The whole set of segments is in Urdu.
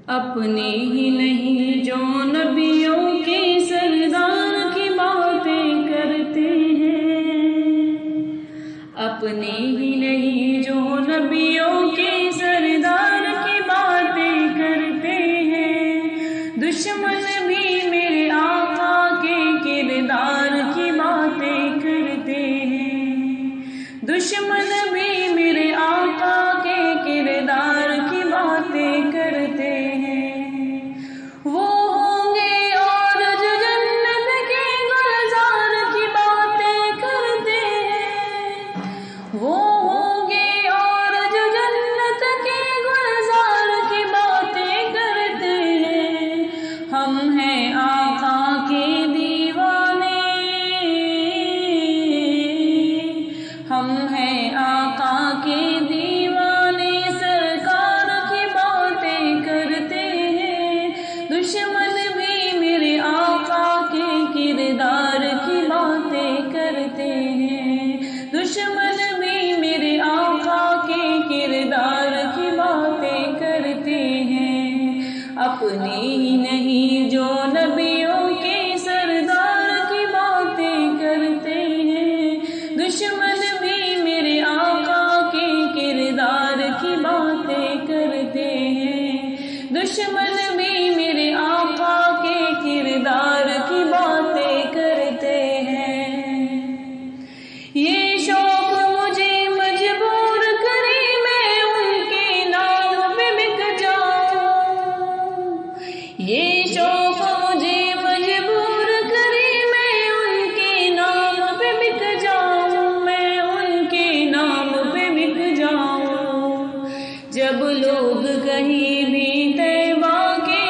اپنے ہی نہیں جو نبیوں کے سردار کی باتیں کرتے ہیں، اپنے ہی نہیں جو نبیوں کے سردار کی باتیں کرتے ہیں، دشمن بھی میرے آقا کے کردار کی باتیں کرتے ہیں، دشمن بھی میرے آقا کے کردار کی باتیں کرتے ہیں۔ وہ ہوں گے اور جو جنت کے گلزار کی باتیں کرتے ہیں، وہ ہوں گے اور جو جنت کے گلزار کی باتیں کرتے ہیں۔ ہم ہیں آقا کے دیوانے، ہم ہیں آقا کے دیوانے، سرکار کی باتیں کرتے ہیں، دشمن بھی میرے آقا کے کردار کی باتیں کرتے ہیں، دشمن بھی میرے آقا کے کردار کی باتیں کرتے ہیں۔ اپنے ہی نہیں جو نبیوں کے سردار کی باتیں کرتے ہیں، دشمن بھی میرے آقا کے کردار کی باتیں کرتے ہیں، دشمن بھی میرے آقا کے کردار کی باتیں کرتے ہیں۔ یہ شوق مجھے مجبور کرے میں ان کے نام پہ بک جاؤں، یہ شوق مجھے مجبور کرے میں ان کے نام پہ بک جاؤں، میں ان کے نام پہ بک جاؤں۔ جب لوگ کہیں بھی طیبہ کے،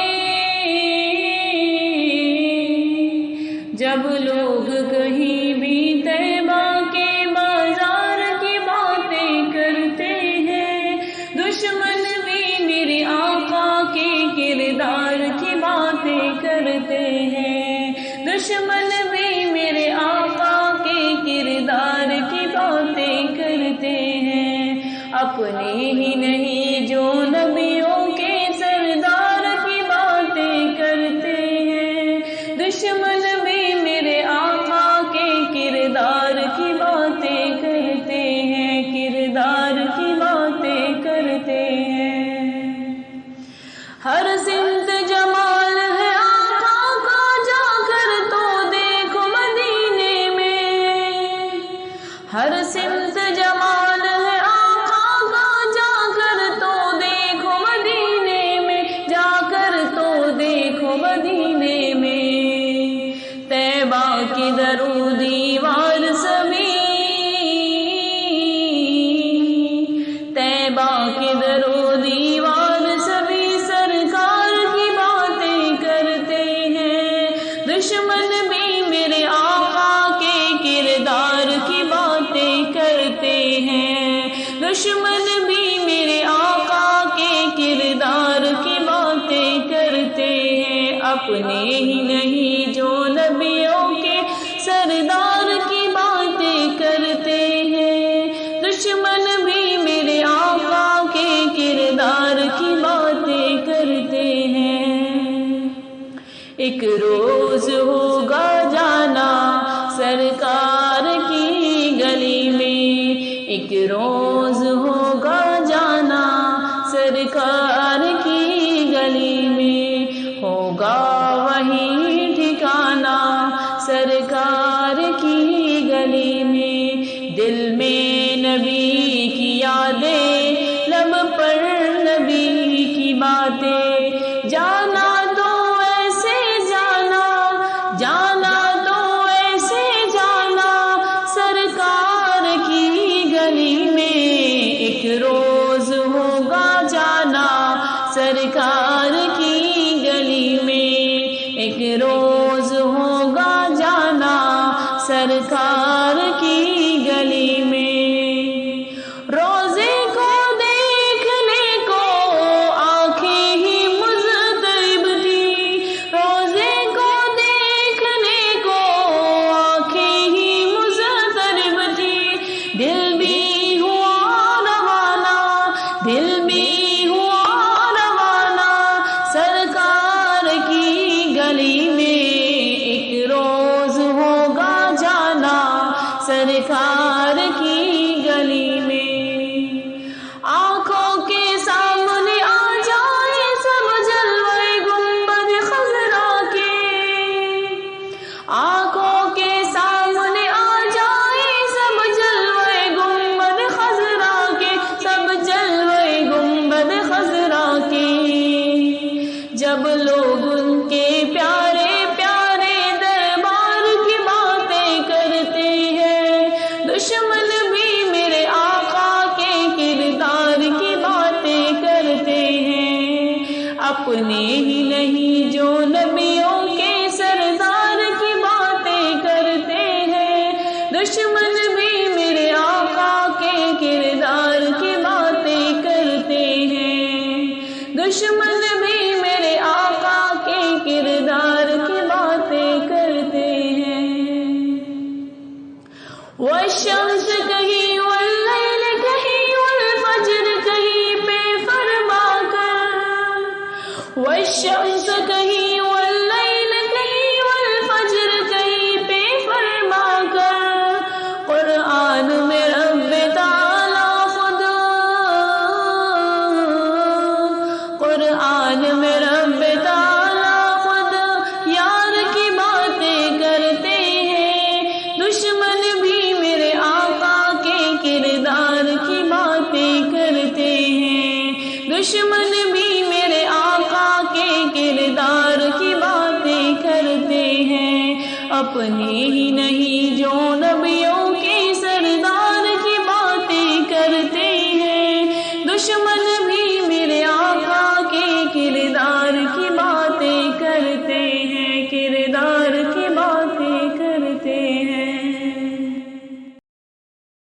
جب لوگ کہیں بھی طیبہ کے بازار کی باتیں کرتے ہیں، دشمن بھی میرے آقا کے کردار کی باتیں کرتے ہیں، دشمن بھی میرے آقا کے کردار کی باتیں کرتے ہیں۔ اپنے ہی نہیں جو نبیوں کے سردار کی باتیں کرتے ہیں، دشمن بھی میرے آقا کے کردار کی باتیں کرتے ہیں، کردار کی باتیں کرتے ہیں۔ ہر سمت جمال ہے آقا کا، جا کر تو دیکھو مدینے میں، ہر سمت جمال ہے آقا کا، جا کر تو دیکھو مدینے میں، جا کر تو دیکھو مدینے میں۔ طیبہ کی در و دیوار سبھی، طیبہ کی در و دیوار سبھی سرکار کی باتیں کرتے ہیں، دشمن بھی میرے آقا کے کردار کی باتیں کرتے ہیں، دشمن بھی میرے آقا کے کردار کی باتیں کرتے ہیں۔ اپنے ہی نہیں جو نبیوں کے سردار کی باتیں کرتے ہیں، دشمن بھی میرے آقا کے کردار کی باتیں کرتے ہیں۔ ایک روز ہوگا جانا سرکار کی گلی میں، ایک روز ہوگا جانا سرکار کی گلی میں، ہوگا وہی ٹھکانہ سرکار کی گلی میں۔ دل میں نبی کی یادیں، لب پر نبی کی باتیں، جانا تو ایسے جانا، جانا تو ایسے جانا سرکار کی گلی میں، ایک روز ہوگا جانا سرکار کی گلی میں، ایک روز ہوگا جانا سرکار کی گلی میں۔ روزے کو دیکھنے کو آنکھیں ہی مضطرب تھی، روزے کو دیکھنے کو آنکھیں ہی مضطرب تھی، دل بھی ہوا روانہ، دل بھی ہوا روانہ اپنے ہی نہیں جو نبیوں کے سردار کی باتیں کرتے ہیں، دشمن بھی میرے آقا کے کردار کی باتیں کرتے ہیں، دشمن بھی میرے آقا کے کردار کی باتیں کرتے ہیں۔ والشمس کہیں واللیل کہیں والفجر کہیں پہ فرما کر، والشمس کہیں واللیل کہیں والفجر کہیں پہ فرما کر، قرآن میں رب تعالیٰ خود، قرآن میں رب تعالیٰ خود یار کی باتیں کرتے ہیں، دشمن بھی میرے آقا کے کردار کی باتیں کرتے ہیں، دشمن بھی میرے آقا کے کردار کی باتیں کرتے ہیں۔ اپنے ہی نہیں جو